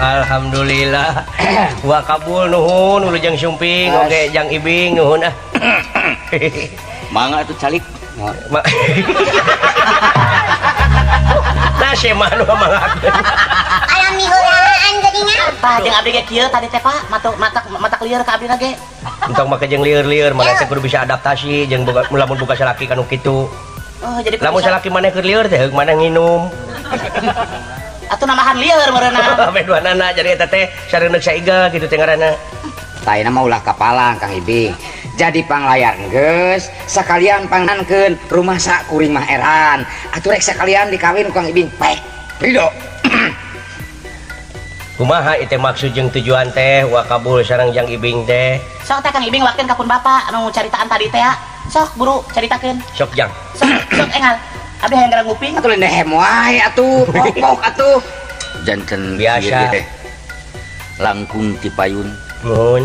Alhamdulillah. Wa kabul nuhun ulujeng sumping oge jang ibing nuhun ah. Mangga atuh calik. Nah semah nu mangga. Alami ulaan jadinya. Pak jeung abdi ge kieu tadi teh Pak mata lieur ka abdi ge. Entong make jeung lieur-lieur maneh teh kudu bisa adaptasi jeung lamun boga salaki kanu kitu. Oh jadi lamun salaki maneh keur lieur teh heug maneh nginum. Atuh namahan lieur meureunna. Beduanana jadi eta teh sareuneuh saiga kitu teh ngaranna. Taina mah ulah kapalang Kang Ibing. Jadi panglayar geus sakalian pangankeun rumah sak kuring mah eran. Atuh rek sakalian dikawin Kang Ibing. Pek. Ridho. Kumaha ieu maksud jeung tujuan teh wa kabul sareng jang ibing teh? Sok teh Kang Ibing wakeun kapun Bapak anu caritaan tadi teh ya. Sok buru caritakeun. Sok jang. Sok engal. Abi hayang gara nguping Atuh lendehem wae atuh, pok atuh. Janten biasa. Langkung ti payun,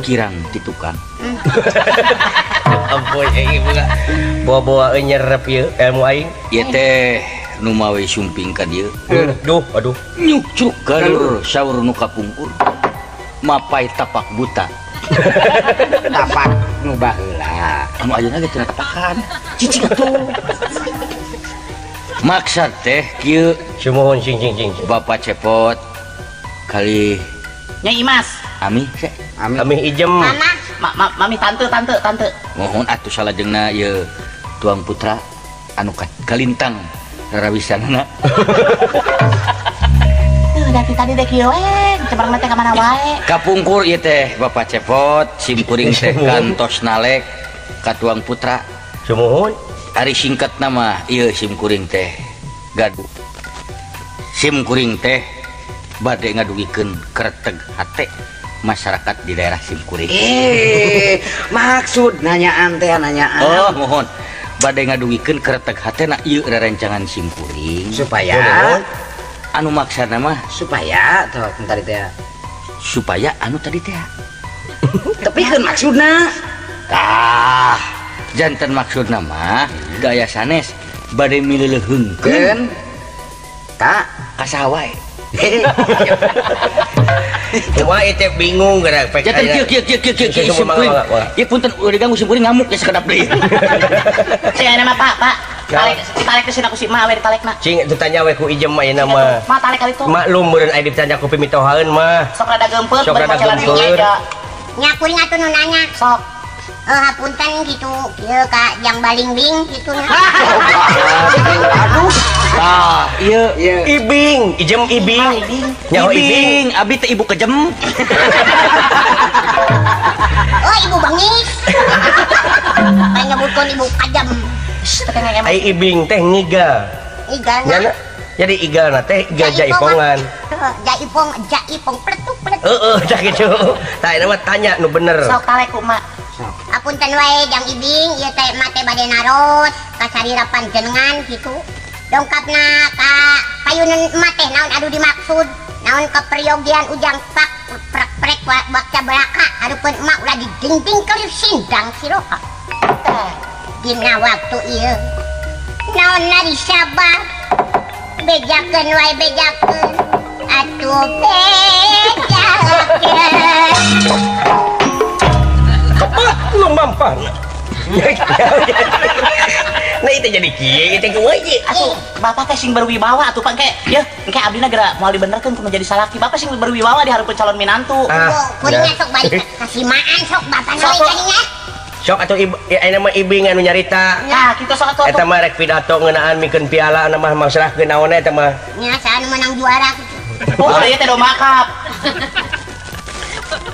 kirang ti tukang. Ampun ieu boga. Bawa-bawa nyerep ieu ilmu aing. Ieu teh nu mawe sumping ka dieu. Duh, aduh. Nyucuk galur saur nu kapungkur. Mapai tapak buta. Tapak nu baheula. Anu ayeuna ge teu tapakan. Cicing atuh. Maksud teh kieu sumuhun cing Bapak Cepot kali Nyai Imas Ami Ami ijem Mami tante mohon atuh salajengna ieu tuang putra anu kalintang rarawisanana. Dari tadi dek kieu we cebarna teh ka mana wae kapungkur ieu teh Bapak Cepot simkuring teh kantos nalek ka tuang putra sumuhun. Ari singkat nama ieu simkuring teh gaduh simkuring teh bade ngadugikeun kereteg hate masyarakat di daerah simkuring. Maksud nanyaan teh nanyaan. Oh mohon bade ngadugikeun kereteg hate na ieu rerencangan simkuring supaya anu maksana mah supaya tah tadi teh supaya anu tadi teh tepikeun maksudna tah jantan maksud nama gaya sanes badai milelehengkeun tak kasawae. Wah itu bingung gerak pek. Jantan kieu simkuring. Ieu punten udah diganggu simkuring ngamuk ya sekedap deui. Cing nama Pak. Tarik ke sini aku si Ma we ditalekna. Cing ditanya we ku ijem mah ieu mah. Ma tarik kali itu. Maklum meureun aya ditanya ku pimitohaeun mah. Sok rada geumpeur. Sok rada geumpeur. Nya kuring atuh nu nanya. Sok. Hapunten gitu kieu ka jang balingbing kitu nya. Aduh. Tah, ieu ibing, ijem ibing. Nyaho ibing, abi teh ibu kejem. Oh, ibu bangis. Kayak nyebutkeun ibu kajam. Ai ibing teh ngiga. Igana. Jadi igana teh iga jaipongan. Jaipong pletuk. Tah kitu. Tah eta mah tanya nu bener. Sok talek ku Ma. Apunten wae jang ibing ieu teh mate bade naros ka sarirapan jenengan kitu. Dongkapna ka payunan mate naon adu dimaksud. Naon keperyogian ujang pak prek bakca belaka harupeun emak ulah didingding kali sindang siroha. Dina waktu ieu naon nari sabar bejakeun wae bejakeun atuh bejakeun. Kepak lu mampana. Nah itu jadi kieu itu kumaha atuh Bapak teh sing berwibawa atuh Pak ya engke abdina geura moal dibenerkeun kudu jadi salaki Bapak sing berwibawa di hareupeun calon minantu. Kuringna sok balik kasimaan sok Bapak nawe kadinya. Sok atuh aya mah ibing anu nyarita. Nah kitu sok atuh. Eta mah rek pidato ngeunaan mikeun piala anu mah masalah keun naon eta mah. Nya saan menang juara kitu. Oh, ieu teh domba kap.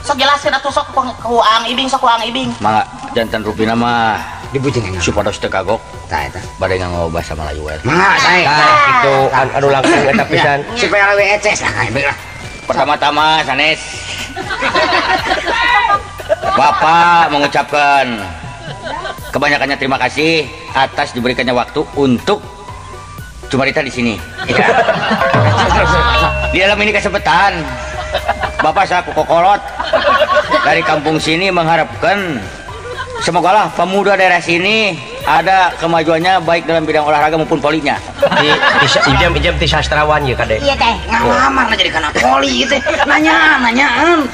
Sok jelaskeun atuh sok ku Ang Ibing, sok ku Ang Ibing. Mangga jantan rupina mah Dibujengan. supados teu kagok Tah eta. bade nganggo bahasa Melayu we. Mangga sae. Nah, itu anu langsung eta pisan. Supaya lewe eces lah kayak lah. Pertama-tama sanes Bapak mengucapkan kebanyakannya terima kasih atas diberikannya waktu untuk Cumarita di sini. Ya. Di dalam ini kesempatan Bapak saya kokolot dari kampung sini mengharapkan semoga lah pemuda daerah sini ada kemajuannya baik dalam bidang olahraga maupun polinya. Ijam ti sastrawan ya kade. Iya teh. Ngalamar na jadi kana poli teh. Nanyaan.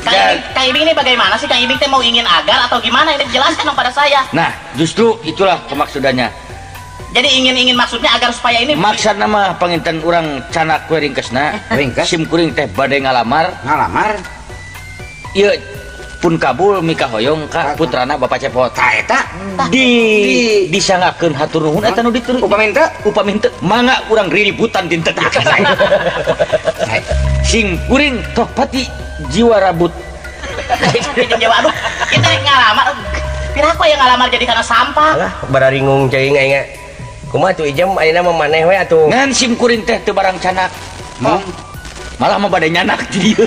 Kang Ibing ini bagaimana sih? Kang Ibing teh mau ingin agar atau gimana? Ini jelaskan dong pada saya. Nah, justru itulah kemaksudannya. Jadi ingin maksudnya agar supaya ini Maksud nama panginten orang canak kue ringkesna Ringkes? sim kuring teh bade ngalamar Ngalamar. ieu pun kabul mika hoyong ka putrana Bapak Cepot Tah eta disangakeun hatur nuhun eta nu dituruh upami teu upami teu mangga urang riributan dinten ieu sing kuring toh pati jiwa rabut Jawa aduh kita ngalamar. Piraha yang ngalamar jadi karena sampah. Alah bararingung ceuing aing. Kumaha tuh Ijam ayeuna mah maneh we atuh. ngan sim kuring teh teu barang canak malah mah bade nyanak di dieu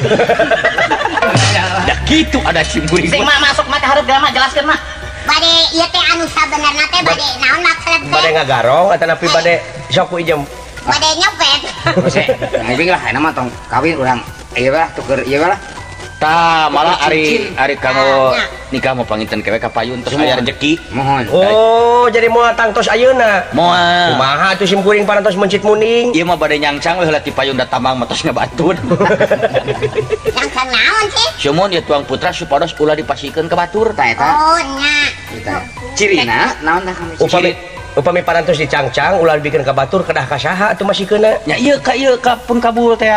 da kitu ada sim kuring Sing mah masuk mah hareup gama jelaskeun mah. Bade ieu teh anu sabenerna teh bade naon maksud Bade teh? ngagarong eta napi bade sok ku Ijam. Bade nyopet. Ose, ngibing lah enak mah tong kawin urang ieu lah tuker ieu lah. tah malah ari kanggo Nah. nikah mau panginten kewe ka payun terus aya rezeki Mohon. Oh, jadi moal tangtos ayeuna. moal Kumaha tuh sim kuring parantos mencit muning. ieu mah bade nyangcang we heula ti payun da tamang matos ngabatun Yang naon sih? Sumun ya tuang putra supados ulah dipasikeun ka batur Tah eta. Oh nya. Eta. Cirina naon tah kami? Upami parantos dicangcang ulah bikin ka batur kedah ka saha atuh masih keuna. nya ieu ka pun kabul teh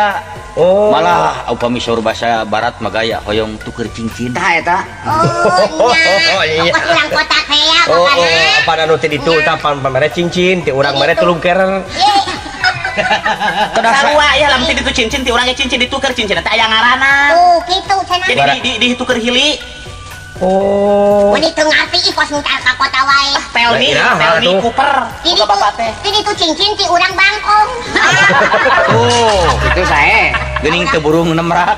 Oh. malah upami saur bahasa barat magaya hoyong tuker cincin Tah eta. Oh nya. Oh, iya. Ongkos ulang kota kaya Oh, pokoknya. apa anu teh ditu tah pamere cincin ti urang mere tulung kerer. Sarua ya lamun teh ditu cincin ti urang ge cincin dituker cincin teh aya ngaranna. Tuh gitu cenah. Jadi dituker hili. Oh. Mun itu ngarti ikos mutar ka kota wae. Pelni Nah, atuh. Cooper. Jadi Boga bapak teh. Jadi itu cincin ti urang bangkong. oh Itu sae. geuning teu burung nemrak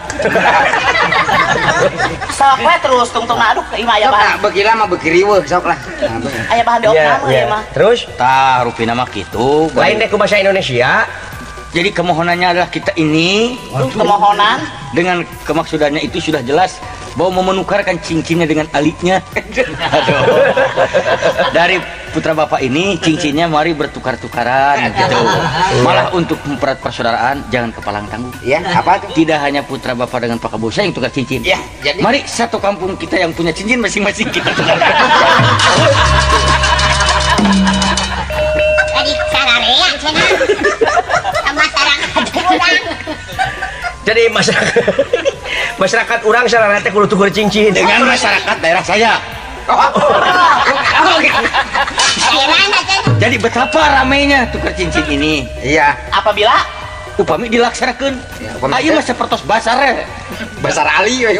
Sok we terus tungtungna aduh ieu mah aya Sok bahan. nah beuki lah mah beuki riweuh sok lah. Nah, bener. Aya bahan Iya, diopna mah iya. ieu mah. Terus tah rupina mah kitu lain deh ku bahasa Indonesia. jadi kemohonannya adalah kita ini Kemohonan dengan kemaksudannya itu sudah jelas bahwa mau menukarkan cincinnya dengan aliknya. Aduh. Dari putra bapak ini cincinnya mari bertukar-tukaran gitu. Malah untuk mempererat persaudaraan jangan kepalang tanggung. Iya, apa tuh? Tidak hanya putra bapak dengan Pak Kabul saya yang tukar cincin. Ya, jadi- mari satu kampung kita yang punya cincin masing-masing kita tukar. Jadi sararea cenah. Masyarakat urang. Jadi masyarakat urang sarana teh kudu tuker cincin. Dengan masyarakat daerah saya. Daerahna cenah. Jadi betapa ramainya tukar cincin ini. Iya. apabila Upami dilaksanakan. Ya, upami Ayo teh. mah sapertos basar ya. Besar Ali we.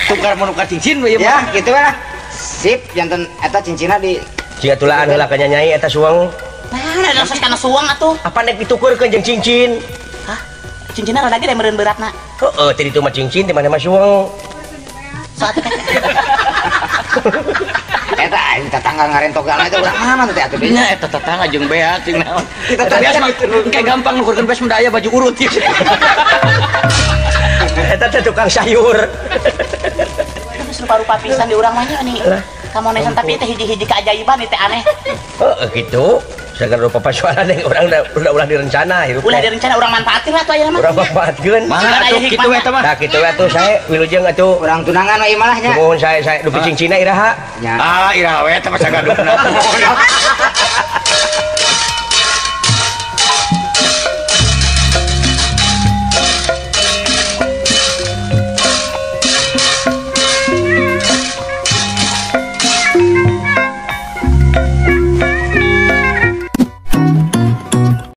Tukar menukar cincin we Ya, gitu lah. Sip, janten eta cincinna di Jika tulaan heula ka nyanyai eta suang. nah ada kana suang atuh. Apa nek ditukerkeun jeung cincin? Hah? Cincinna rada gede meureun beratna. Heeh, teh ditu mah cincin teh mana mah suang. eta aing tetangga ngarentogana itu urang mana teh atuh Nya eta tetangga jeung beak jeung naon. Eta biasa mah kayak gampang nukurkeun beas mendaya baju urut ieu. Eta teh tukang sayur. Terus rupa-rupa pisan di urang mah nya nih. Kamonesan tapi teh hiji-hiji keajaiban teh aneh. Heeh, gitu. Sagan rupa pasoalan yang orang ulah direncana hirup. Ulah direncana urang manfaatin lah tuh aya mah. Urang manfaatkeun. Mangga atuh kitu eta mah. Nah, kitu we atuh sae wilujeng atuh. urang tunangan we malah nya. Mohon saya dupi cincina iraha. Nya. Ah, iraha we eta mah sagadukna.